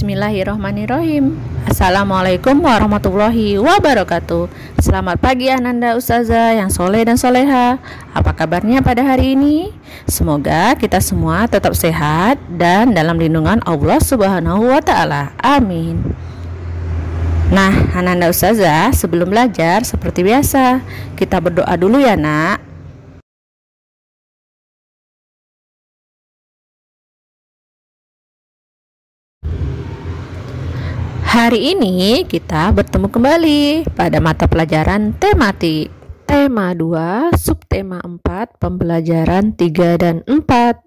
Bismillahirrahmanirrahim. Assalamualaikum warahmatullahi wabarakatuh. Selamat pagi Ananda Ustazah yang soleh dan soleha. Apa kabarnya pada hari ini? Semoga kita semua tetap sehat dan dalam lindungan Allah Subhanahu wa Ta'ala. Amin. Nah, Ananda Ustazah, sebelum belajar seperti biasa, kita berdoa dulu ya, Nak. Hari ini kita bertemu kembali pada mata pelajaran tematik. Tema 2, subtema 4, pembelajaran 3 dan 4.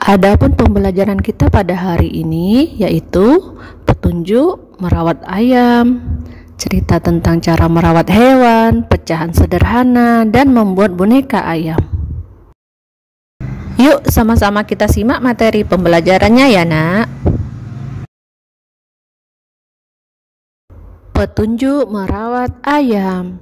Adapun pembelajaran kita pada hari ini yaitu petunjuk merawat ayam, cerita tentang cara merawat hewan, pecahan sederhana, dan membuat boneka ayam. Yuk sama-sama kita simak materi pembelajarannya ya, Nak. Petunjuk merawat ayam.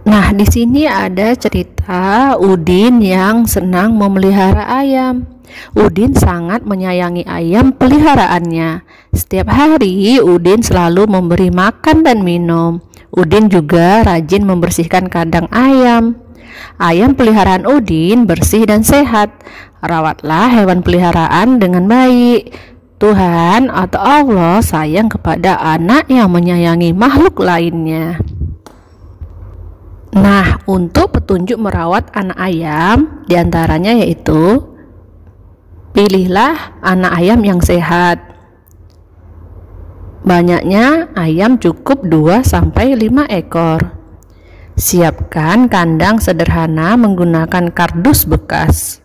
Nah, di sini ada cerita Udin yang senang memelihara ayam. Udin sangat menyayangi ayam peliharaannya. Setiap hari Udin selalu memberi makan dan minum. Udin juga rajin membersihkan kandang ayam. Ayam peliharaan Udin bersih dan sehat. Rawatlah hewan peliharaan dengan baik. Tuhan atau Allah sayang kepada anak yang menyayangi makhluk lainnya. Nah, untuk petunjuk merawat anak ayam diantaranya yaitu pilihlah anak ayam yang sehat. Banyaknya ayam cukup 2-5 ekor. Siapkan kandang sederhana menggunakan kardus bekas.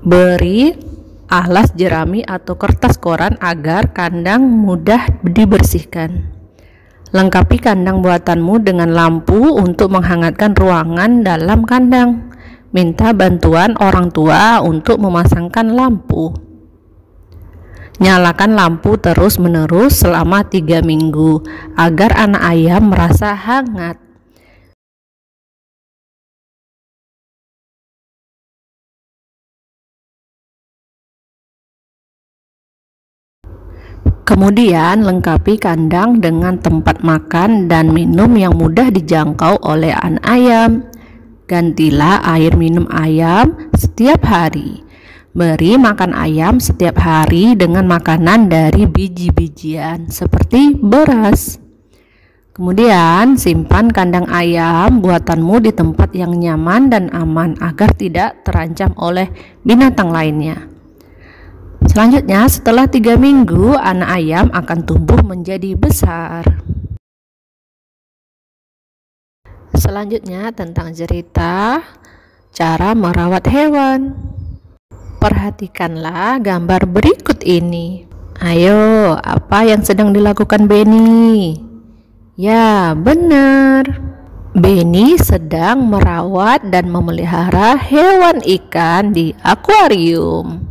Beri alas jerami atau kertas koran agar kandang mudah dibersihkan. Lengkapi kandang buatanmu dengan lampu untuk menghangatkan ruangan dalam kandang. Minta bantuan orang tua untuk memasangkan lampu. Nyalakan lampu terus-menerus selama 3 minggu agar anak ayam merasa hangat. Kemudian lengkapi kandang dengan tempat makan dan minum yang mudah dijangkau oleh anak ayam. Gantilah air minum ayam setiap hari. Beri makan ayam setiap hari dengan makanan dari biji-bijian seperti beras. Kemudian simpan kandang ayam buatanmu di tempat yang nyaman dan aman agar tidak terancam oleh binatang lainnya. Selanjutnya, setelah 3 minggu, anak ayam akan tumbuh menjadi besar. Selanjutnya tentang cerita cara merawat hewan. Perhatikanlah gambar berikut ini. Ayo, apa yang sedang dilakukan Benny? Ya, benar. Benny sedang merawat dan memelihara hewan ikan di akuarium.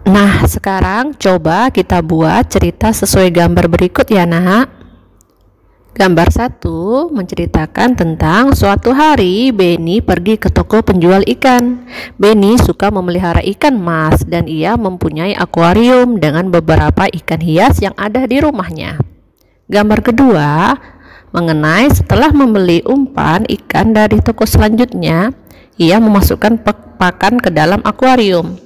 Nah, sekarang coba kita buat cerita sesuai gambar berikut ya, Nak. Gambar 1 menceritakan tentang suatu hari Benny pergi ke toko penjual ikan. Benny suka memelihara ikan mas dan ia mempunyai akuarium dengan beberapa ikan hias yang ada di rumahnya. Gambar kedua mengenai setelah membeli umpan ikan dari toko selanjutnya, ia memasukkan pakan ke dalam akuarium.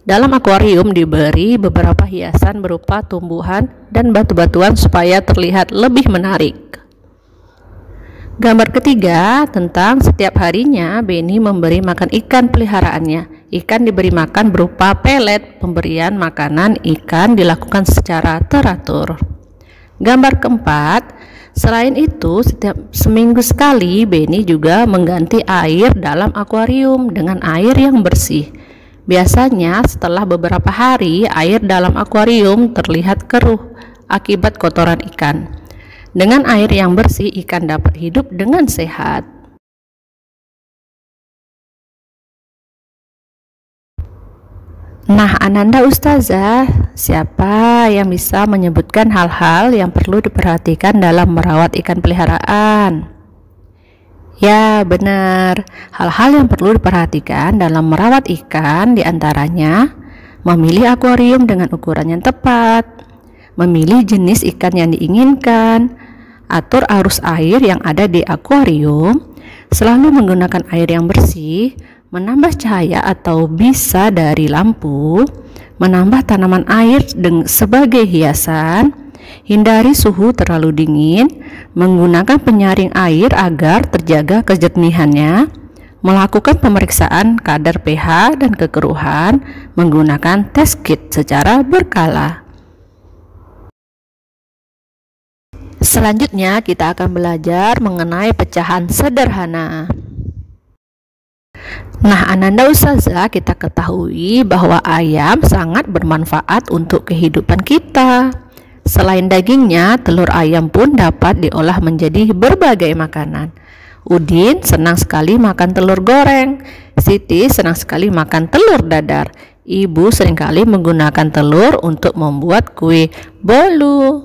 Dalam akuarium diberi beberapa hiasan berupa tumbuhan dan batu-batuan supaya terlihat lebih menarik. Gambar ketiga tentang setiap harinya Benny memberi makan ikan peliharaannya. Ikan diberi makan berupa pelet. Pemberian makanan ikan dilakukan secara teratur. Gambar keempat, selain itu setiap seminggu sekali Benny juga mengganti air dalam akuarium dengan air yang bersih. Biasanya setelah beberapa hari air dalam akuarium terlihat keruh akibat kotoran ikan. Dengan air yang bersih ikan dapat hidup dengan sehat. Nah, Ananda Ustazah, siapa yang bisa menyebutkan hal-hal yang perlu diperhatikan dalam merawat ikan peliharaan? Ya, benar. Hal-hal yang perlu diperhatikan dalam merawat ikan diantaranya memilih akuarium dengan ukuran yang tepat, memilih jenis ikan yang diinginkan, atur arus air yang ada di akuarium, selalu menggunakan air yang bersih, menambah cahaya atau bisa dari lampu, menambah tanaman air sebagai hiasan, hindari suhu terlalu dingin, menggunakan penyaring air agar terjaga kejernihannya, melakukan pemeriksaan kadar pH dan kekeruhan menggunakan tes kit secara berkala. Selanjutnya kita akan belajar mengenai pecahan sederhana. Nah, Ananda Ustazah, kita ketahui bahwa ayam sangat bermanfaat untuk kehidupan kita. Selain dagingnya, telur ayam pun dapat diolah menjadi berbagai makanan. Udin senang sekali makan telur goreng. Siti senang sekali makan telur dadar. Ibu seringkali menggunakan telur untuk membuat kue bolu.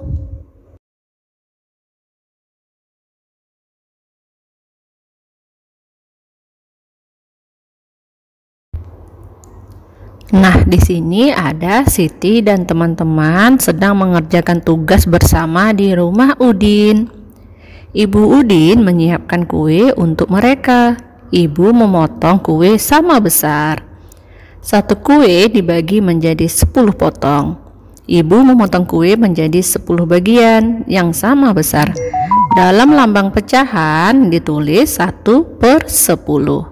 Nah, di sini ada Siti dan teman-teman sedang mengerjakan tugas bersama di rumah Udin. Ibu Udin menyiapkan kue untuk mereka. Ibu memotong kue sama besar. Satu kue dibagi menjadi 10 potong. Ibu memotong kue menjadi 10 bagian yang sama besar. Dalam lambang pecahan ditulis 1/10.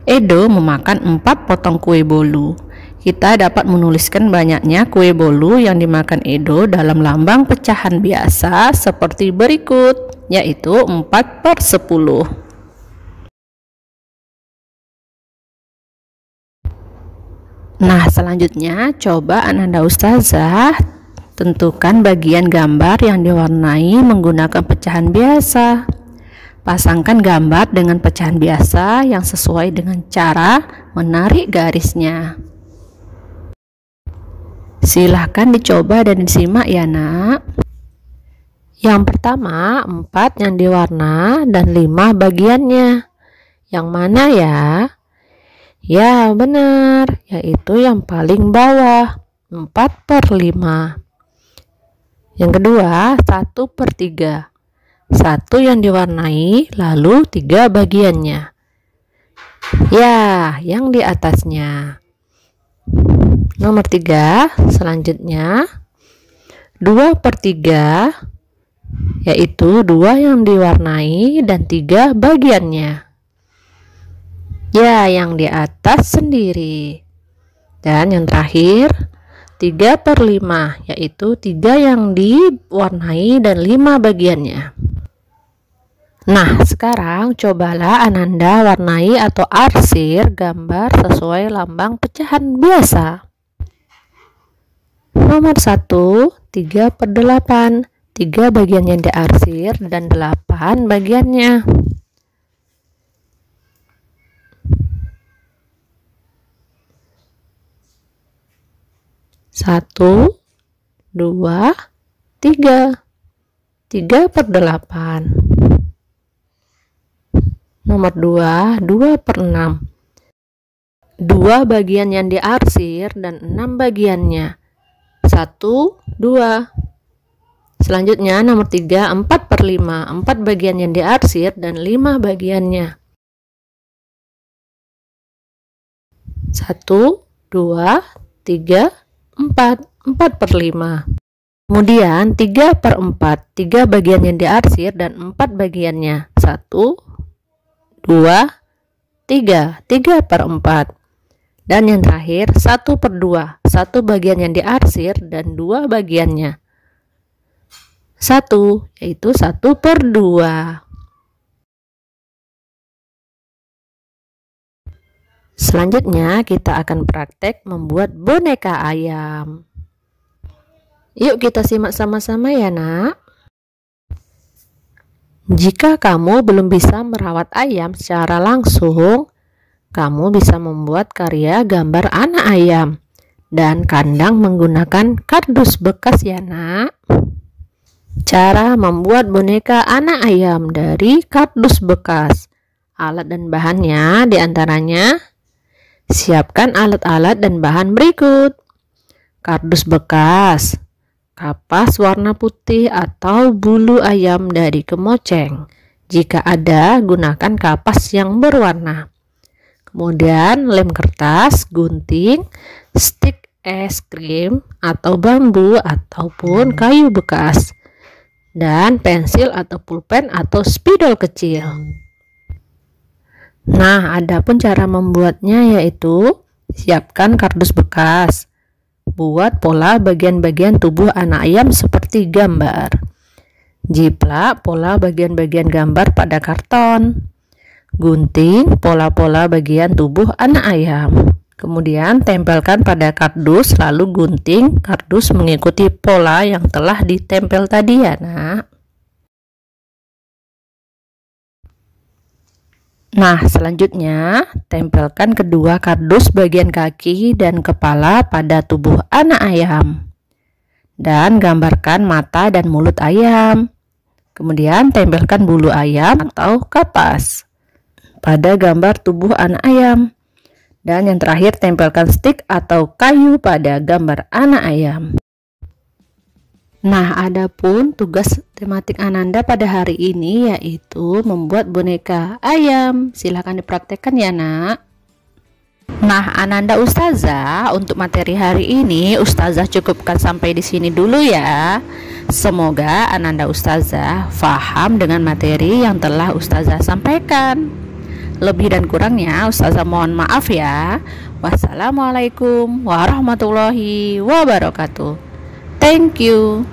Edo memakan 4 potong kue bolu. Kita dapat menuliskan banyaknya kue bolu yang dimakan Edo dalam lambang pecahan biasa seperti berikut, yaitu 4/10. Nah, selanjutnya coba Ananda Ustazah tentukan bagian gambar yang diwarnai menggunakan pecahan biasa. Pasangkan gambar dengan pecahan biasa yang sesuai dengan cara menarik garisnya. Silahkan dicoba dan disimak ya, Nak. Yang pertama, 4 yang diwarna dan 5 bagiannya. Yang mana ya? Ya, benar, yaitu yang paling bawah, 4/5. Yang kedua, 1/3. 1 yang diwarnai, lalu 3 bagiannya. Ya, yang di atasnya. Nomor 3, selanjutnya 2/3, yaitu 2 yang diwarnai dan 3 bagiannya. Ya, yang di atas sendiri. Dan yang terakhir 3/5, yaitu 3 yang diwarnai dan 5 bagiannya. Nah, sekarang cobalah Ananda warnai atau arsir gambar sesuai lambang pecahan biasa. Nomor 1, 3/8, 3 bagian yang diarsir dan 8 bagiannya. Satu, 2, 3, 3/8. Nomor 2, 2/6, 2 bagian yang diarsir dan 6 bagiannya. 1, 2. Selanjutnya nomor 3, 4/5, 4 bagian yang diarsir dan 5 bagiannya. 1, 2, 3, 4, 4/5. Kemudian 3/4, 3 bagian yang diarsir dan 4 bagiannya. 1, 2, 3, 3/4. Dan yang terakhir 1/2, 1 bagian yang diarsir dan 2 bagiannya. 1, yaitu 1/2. Selanjutnya kita akan praktek membuat boneka ayam. Yuk kita simak sama-sama ya, Nak. Jika kamu belum bisa merawat ayam secara langsung, kamu bisa membuat karya gambar anak ayam. dan kandang menggunakan kardus bekas ya nak. Cara membuat boneka anak ayam dari kardus bekas. Alat dan bahannya diantaranya: siapkan alat-alat dan bahan berikut: kardus bekas, kapas warna putih atau bulu ayam dari kemoceng. Jika ada, gunakan kapas yang berwarna. Kemudian lem kertas, gunting, stik es krim atau bambu ataupun kayu bekas, dan pensil atau pulpen atau spidol kecil. Nah, adapun cara membuatnya yaitu: siapkan kardus bekas. Buat pola bagian-bagian tubuh anak ayam seperti gambar. Jiplak pola bagian-bagian gambar pada karton. Gunting pola-pola bagian tubuh anak ayam. Kemudian tempelkan pada kardus, lalu gunting kardus mengikuti pola yang telah ditempel tadi ya nak. Nah, selanjutnya tempelkan kedua kardus bagian kaki dan kepala pada tubuh anak ayam. Dan gambarkan mata dan mulut ayam. Kemudian tempelkan bulu ayam atau kapas pada gambar tubuh anak ayam. Dan yang terakhir, tempelkan stik atau kayu pada gambar anak ayam. Nah, adapun tugas tematik Ananda pada hari ini yaitu membuat boneka ayam. Silahkan dipraktekkan ya nak. Nah, Ananda Ustazah, untuk materi hari ini Ustazah cukupkan sampai di sini dulu ya. Semoga Ananda Ustazah paham dengan materi yang telah Ustazah sampaikan. Lebih dan kurangnya Ustazah mohon maaf ya. Wassalamualaikum warahmatullahi wabarakatuh. Thank you.